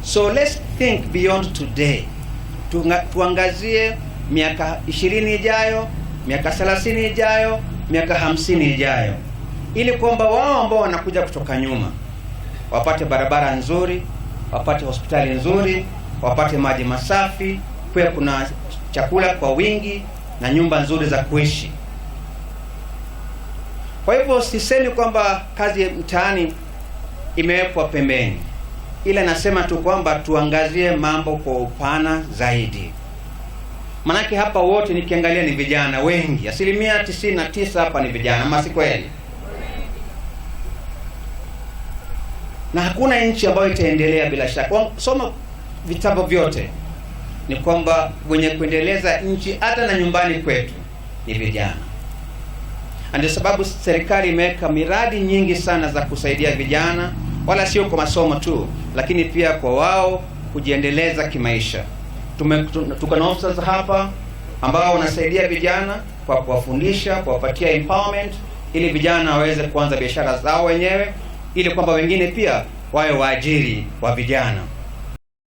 So let's think beyond today. Tuangazie miaka 20 ijayo, miaka 30 ijayo, miaka 50 ijayo, ili kwamba wao ambao wanakuja kutoka nyuma wapate barabara nzuri, wapate hospitali nzuri, wapate maji masafi, pia kuna chakula kwa wingi na nyumba nzuri za kuishi. Kwa hivyo sisemi kwamba kazi mtaani imewekwa pembeni, ila nasema tu kwamba tuangazie mambo kwa upana zaidi. Manake hapa wote nikiangalia ni vijana wengi, 99% hapa ni vijana, ama si kweli? Na hakuna nchi ambayo itaendelea bila shaka. Soma vitabu vyote, ni kwamba wenye kuendeleza nchi hata na nyumbani kwetu ni vijana. Ndio sababu serikali imeweka miradi nyingi sana za kusaidia vijana, wala sio kwa masomo tu, lakini pia kwa wao kujiendeleza kimaisha. Tuko na officers hapa ambao wanasaidia vijana kwa kuwafundisha, kuwapatia empowerment, ili vijana waweze kuanza biashara zao wenyewe, ili kwamba wengine pia wawe waajiri wa vijana.